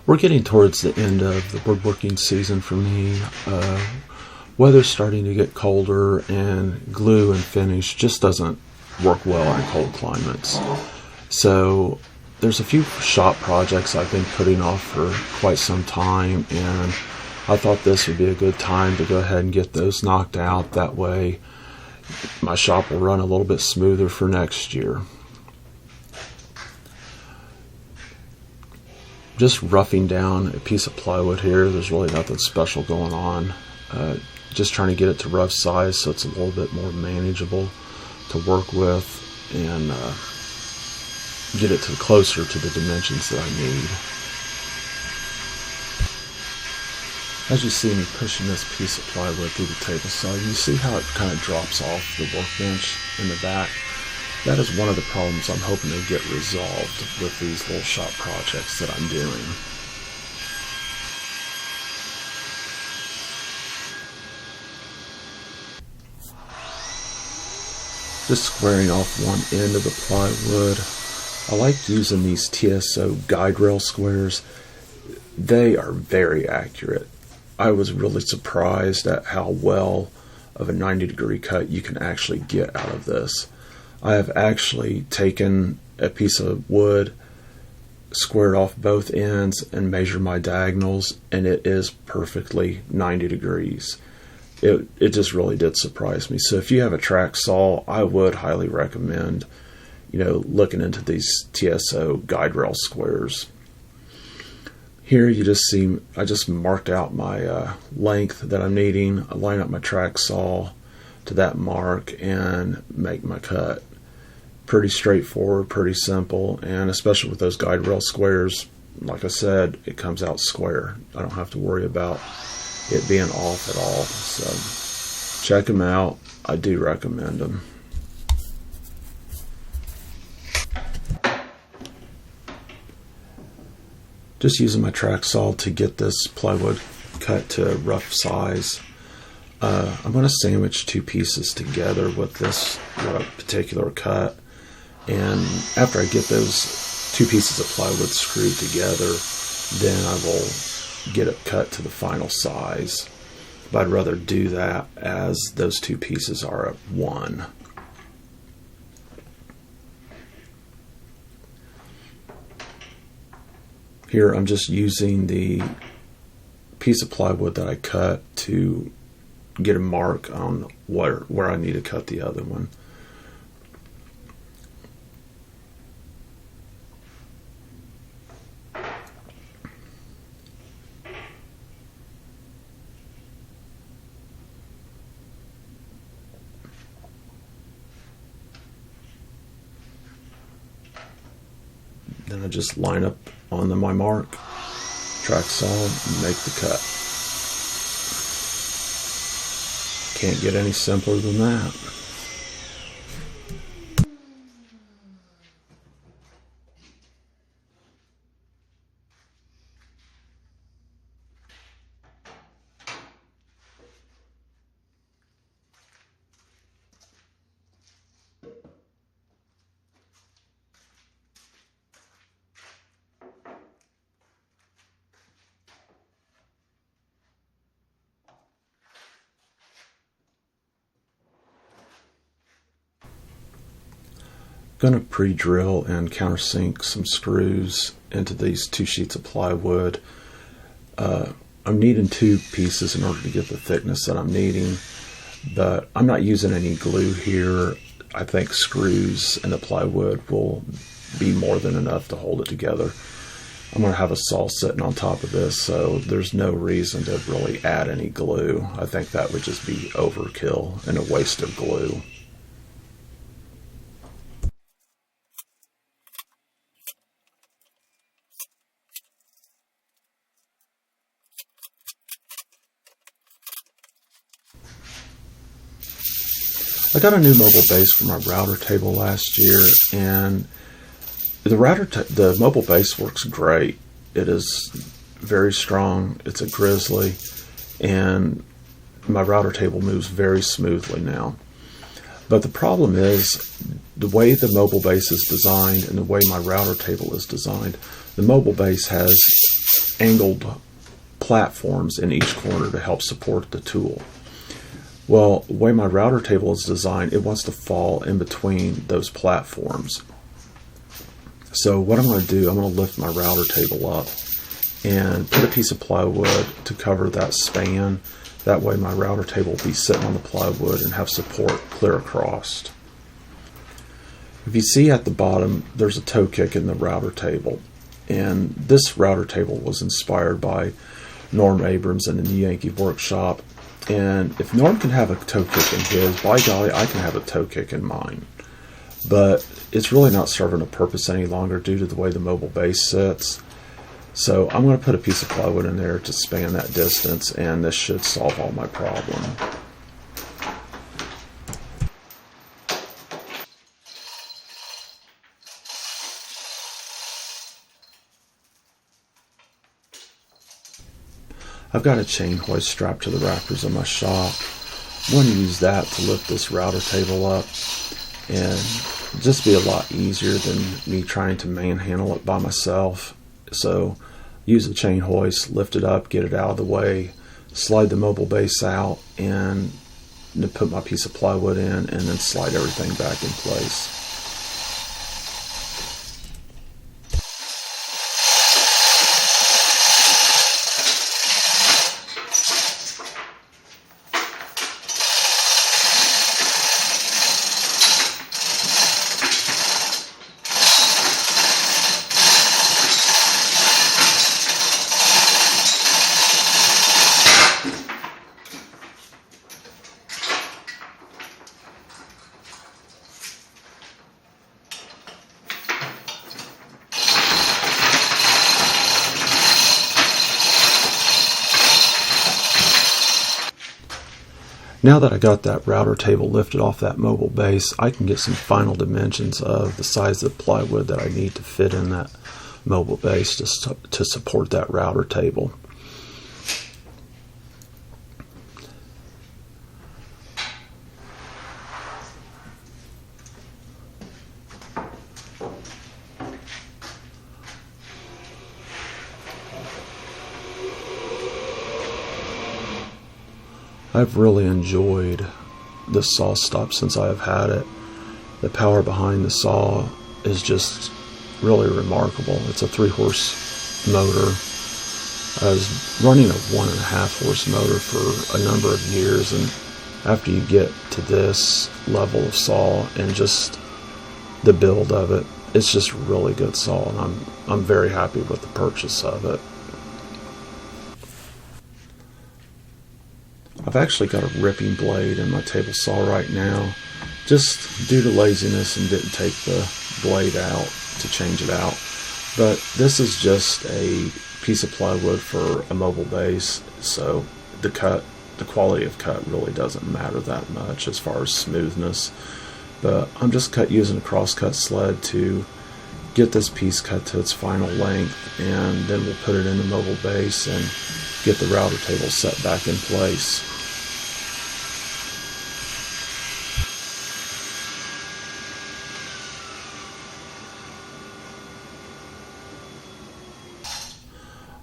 We're getting towards the end of the woodworking season for me. Weather's starting to get colder, and glue and finish just doesn't work well in cold climates. So there's a few shop projects I've been putting off for quite some time, and I thought this would be a good time to go ahead and get those knocked out. That way my shop will run a little bit smoother for next year. Just roughing down a piece of plywood here. There's really nothing special going on. Just trying to get it to rough size so it's a little bit more manageable to work with, and get it closer to the dimensions that I need. As you see me pushing this piece of plywood through the table saw, you see how it kind of drops off the workbench in the back. That is one of the problems I'm hoping to get resolved with these little shop projects that I'm doing. Just squaring off one end of the plywood. I like using these TSO guide rail squares. They are very accurate. I was really surprised at how well of a 90-degree cut you can actually get out of this. I have actually taken a piece of wood, squared off both ends, and measured my diagonals, and it is perfectly 90 degrees. It just really did surprise me. So if you have a track saw, I would highly recommend, looking into these TSO guide rail squares. Here you just see I just marked out my length that I'm needing. I line up my track saw to that mark and make my cut. Pretty straightforward, pretty simple, and especially with those guide rail squares, like I said, it comes out square. I don't have to worry about it being off at all. So check them out. I do recommend them. Just using my track saw to get this plywood cut to a rough size. I'm going to sandwich two pieces together with this particular cut, and after I get those two pieces of plywood screwed together, then I will get it cut to the final size. But I'd rather do that as those two pieces are at one. Here I'm just using the piece of plywood that I cut to get a mark on where I need to cut the other one. Then I just line up on my mark, track saw, and make the cut. Can't get any simpler than that. Going to pre-drill and countersink some screws into these two sheets of plywood. I'm needing two pieces in order to get the thickness that I'm needing, but I'm not using any glue here. I think screws and the plywood will be more than enough to hold it together. I'm going to have a saw sitting on top of this, so there's no reason to really add any glue. I think that would just be overkill and a waste of glue. I got a new mobile base for my router table last year, and the mobile base works great. It is very strong. It's a grizzly, and my router table moves very smoothly now. But the problem is the way the mobile base is designed and the way my router table is designed. The mobile base has angled platforms in each corner to help support the tool. Well, the way my router table is designed, it wants to fall in between those platforms. So what I'm going to do, I'm going to lift my router table up and put a piece of plywood to cover that span. That way my router table will be sitting on the plywood and have support clear across. If you see at the bottom, there's a toe kick in the router table. And this router table was inspired by Norm Abrams in the New Yankee Workshop. And if Norm can have a toe kick in his, by golly, I can have a toe kick in mine. But it's really not serving a purpose any longer due to the way the mobile base sits. So I'm going to put a piece of plywood in there to span that distance, and this should solve all my problem. I've got a chain hoist strapped to the rafters of my shop. I'm going to use that to lift this router table up and just be a lot easier than me trying to manhandle it by myself. So use the chain hoist, lift it up, get it out of the way, slide the mobile base out, and then put my piece of plywood in, and then slide everything back in place. Now that I got that router table lifted off that mobile base, I can get some final dimensions of the size of the plywood that I need to fit in that mobile base to support that router table. I've really enjoyed this Sawstop since I've had it. The power behind the saw is just really remarkable. It's a 3-horse motor. I was running a 1.5-horse motor for a number of years, and after you get to this level of saw and just the build of it, it's just a really good saw, and I'm very happy with the purchase of it. I've actually got a ripping blade in my table saw right now, just due to laziness, and didn't take the blade out to change it out. But this is just a piece of plywood for a mobile base, so the quality of cut really doesn't matter that much as far as smoothness. But I'm just using a crosscut sled to get this piece cut to its final length, and then we'll put it in the mobile base and get the router table set back in place.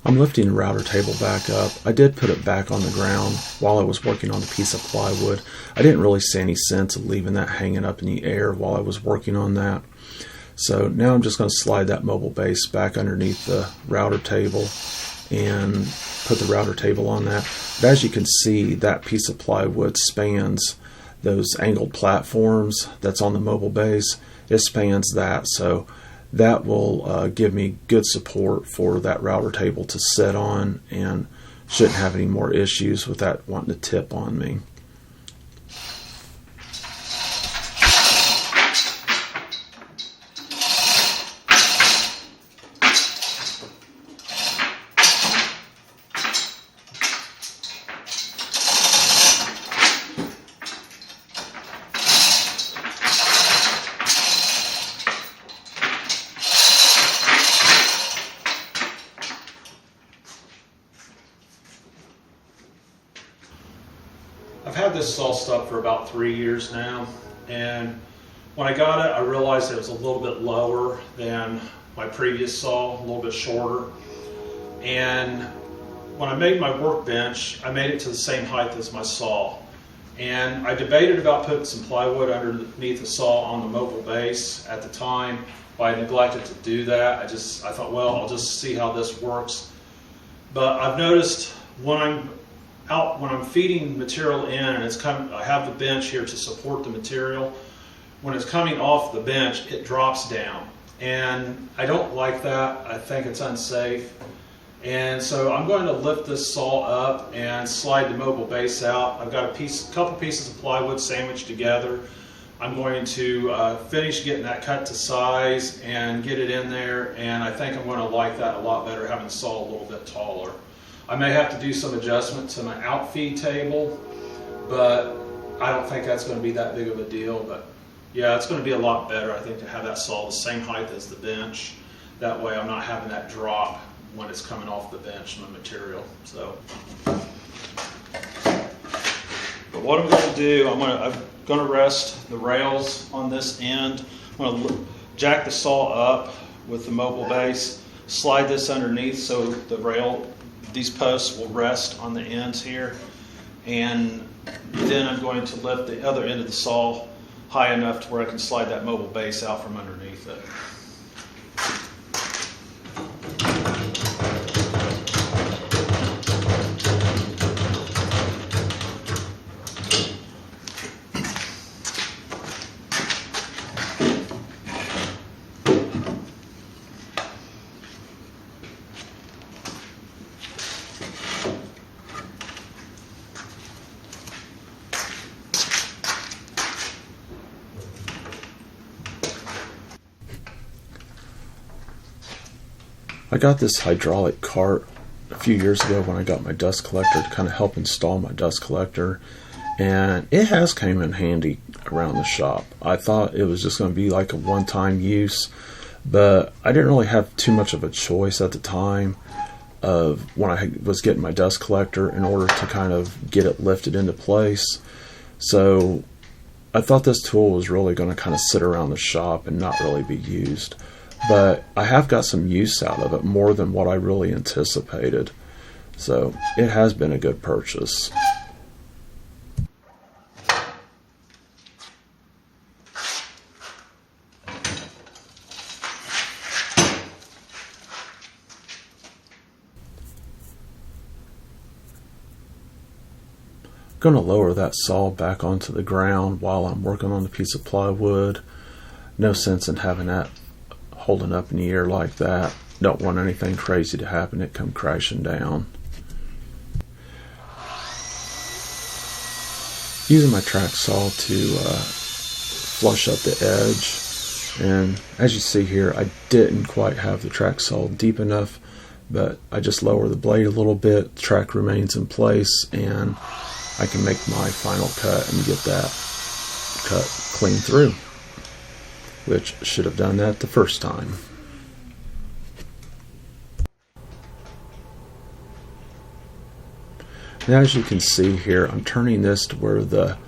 I'm lifting the router table back up. I did put it back on the ground while I was working on the piece of plywood. I didn't really see any sense of leaving that hanging up in the air while I was working on that. So now I'm just going to slide that mobile base back underneath the router table and put the router table on that. But as you can see, that piece of plywood spans those angled platforms that's on the mobile base. It spans that, so that will give me good support for that router table to sit on, and shouldn't have any more issues with that wanting to tip on me. I've had this Sawstop for about 3 years now, and when I got it, I realized it was a little bit lower than my previous saw, a little bit shorter. And when I made my workbench, I made it to the same height as my saw. And I debated about putting some plywood underneath the saw on the mobile base at the time, but I neglected to do that. I thought, well, I'll just see how this works. But I've noticed when I'm feeding material in and I have the bench here to support the material. When it's coming off the bench, it drops down. And I don't like that. I think it's unsafe. And so I'm going to lift this saw up and slide the mobile base out. I've got a couple pieces of plywood sandwiched together. I'm going to finish getting that cut to size and get it in there, and I think I'm going to like that a lot better, having the saw a little bit taller. I may have to do some adjustment to my outfeed table, but I don't think that's going to be that big of a deal. But yeah, it's going to be a lot better, I think, to have that saw the same height as the bench. That way I'm not having that drop when it's coming off the bench and the material. So, but what I'm going to do, I'm going to rest the rails on this end. I'm going to jack the saw up with the mobile base, slide this underneath so these posts will rest on the ends here, and then I'm going to lift the other end of the saw high enough to where I can slide that mobile base out from underneath it. I got this hydraulic cart a few years ago when I got my dust collector to kind of help install my dust collector, and it has came in handy around the shop. I thought it was just going to be like a one-time use, but I didn't really have too much of a choice at the time of when I was getting my dust collector in order to kind of get it lifted into place. So I thought this tool was really going to kind of sit around the shop and not really be used. But I have got some use out of it, more than what I really anticipated. So it has been a good purchase. I'm going to lower that saw back onto the ground while I'm working on the piece of plywood. No sense in having that holding up in the air like that. Don't want anything crazy to happen, it come crashing down. Using my track saw to flush up the edge, and as you see here, I didn't quite have the track saw deep enough, but I just lower the blade a little bit, the track remains in place, and I can make my final cut and get that cut clean through, which should have done that the first time. Now, as you can see here, I'm turning this to where the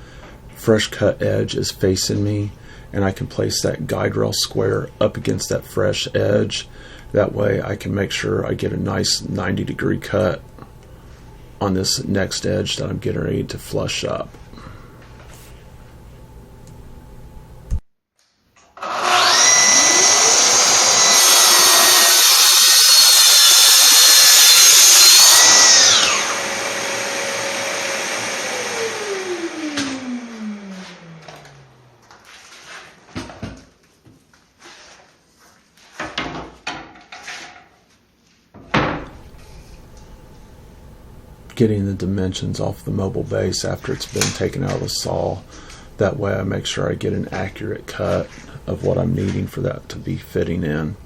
fresh cut edge is facing me, and I can place that guide rail square up against that fresh edge. That way I can make sure I get a nice 90-degree cut on this next edge that I'm getting ready to flush up. Getting the dimensions off the mobile base after it's been taken out of the saw. That way I make sure I get an accurate cut of what I'm needing for that to be fitting in.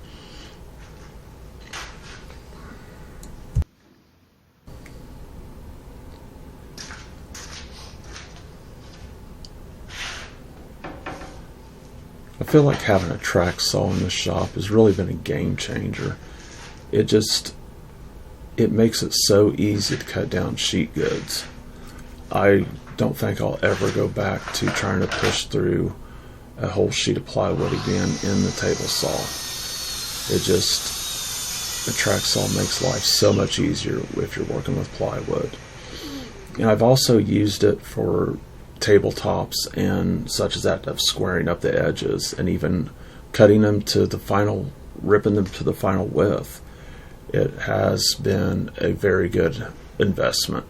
I feel like having a track saw in the shop has really been a game changer. It makes it so easy to cut down sheet goods. I don't think I'll ever go back to trying to push through a whole sheet of plywood again in the table saw. The track saw makes life so much easier if you're working with plywood. And I've also used it for tabletops and such as that, of squaring up the edges and even cutting them to the final, ripping them to the final width. It has been a very good investment.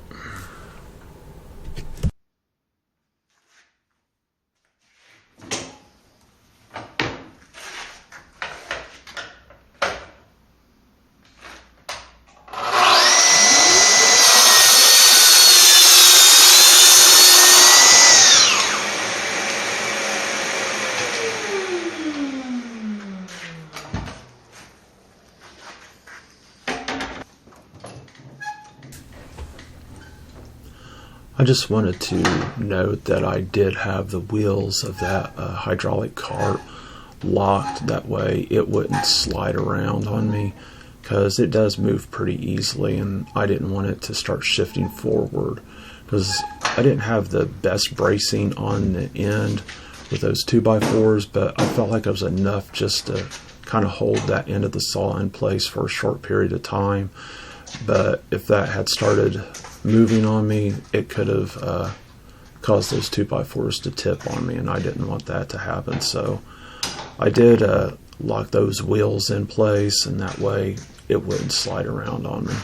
I just wanted to note that I did have the wheels of that hydraulic cart locked. That way it wouldn't slide around on me, because it does move pretty easily, and I didn't want it to start shifting forward, because I didn't have the best bracing on the end with those 2x4s, but I felt like it was enough just to kind of hold that end of the saw in place for a short period of time. But if that had started moving on me, it could have caused those 2x4s to tip on me, and I didn't want that to happen. So I did lock those wheels in place, and that way it wouldn't slide around on me.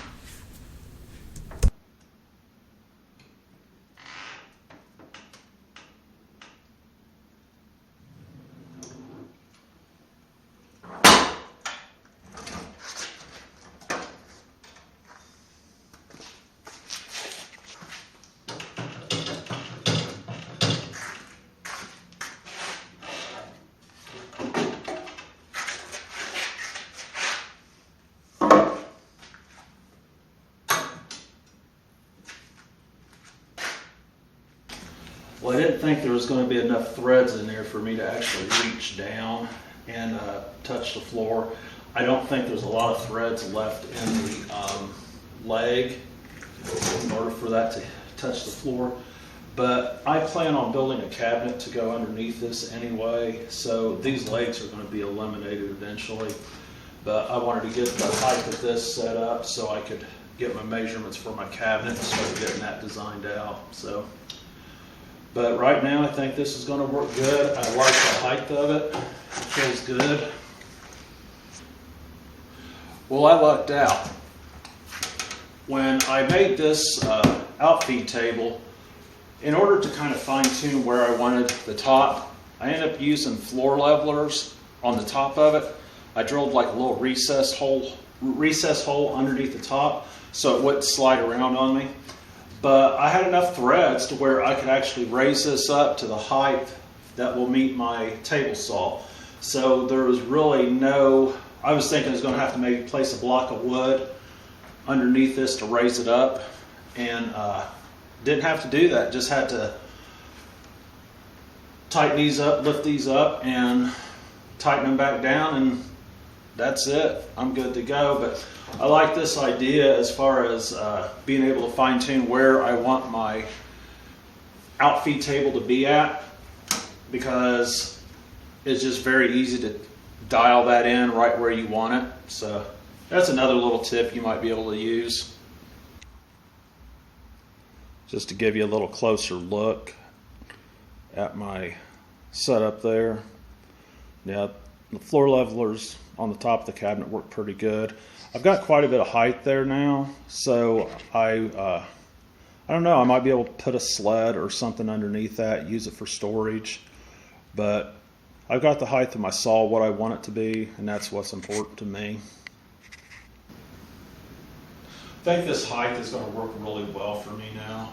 Well, I didn't think there was going to be enough threads in there for me to actually reach down and touch the floor. I don't think there's a lot of threads left in the leg in order for that to touch the floor. But I plan on building a cabinet to go underneath this anyway, so these legs are going to be eliminated eventually. But I wanted to get the height of this set up so I could get my measurements for my cabinet and start getting that designed out. But right now I think this is going to work good. I like the height of it. It feels good. Well, I lucked out. When I made this outfeed table, in order to kind of fine tune where I wanted the top, I ended up using floor levelers on the top of it. I drilled like a little recess hole underneath the top so it wouldn't slide around on me. But I had enough threads to where I could actually raise this up to the height that will meet my table saw. So there was really I was thinking I was going to have to maybe place a block of wood underneath this to raise it up, and didn't have to do that. Just had to tighten these up, lift these up, and tighten them back down, and that's it. I'm good to go. But I like this idea as far as being able to fine tune where I want my outfeed table to be at, because it's just very easy to dial that in right where you want it. So that's another little tip you might be able to use. Just to give you a little closer look at my setup there. Yeah, the floor levelers on the top of the cabinet work pretty good. I've got quite a bit of height there now, so I don't know, I might be able to put a sled or something underneath that, use it for storage. But I've got the height of my saw what I want it to be, and that's what's important to me. I think this height is going to work really well for me now.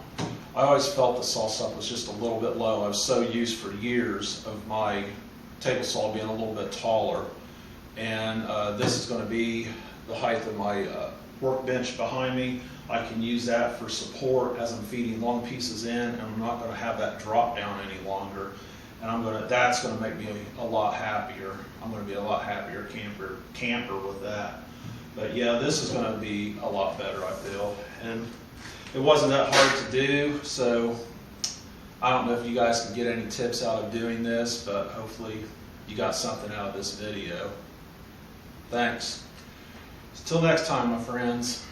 I always felt the Sawstop was just a little bit low. I was so used for years of my table saw being a little bit taller, and this is going to be the height of my workbench behind me. I can use that for support as I'm feeding long pieces in, and I'm not going to have that drop down any longer. And that's going to make me a lot happier. I'm going to be a lot happier camper with that. But yeah, this is going to be a lot better, I feel. And it wasn't that hard to do, so I don't know if you guys can get any tips out of doing this, but hopefully you got something out of this video. Thanks. Until next time, my friends.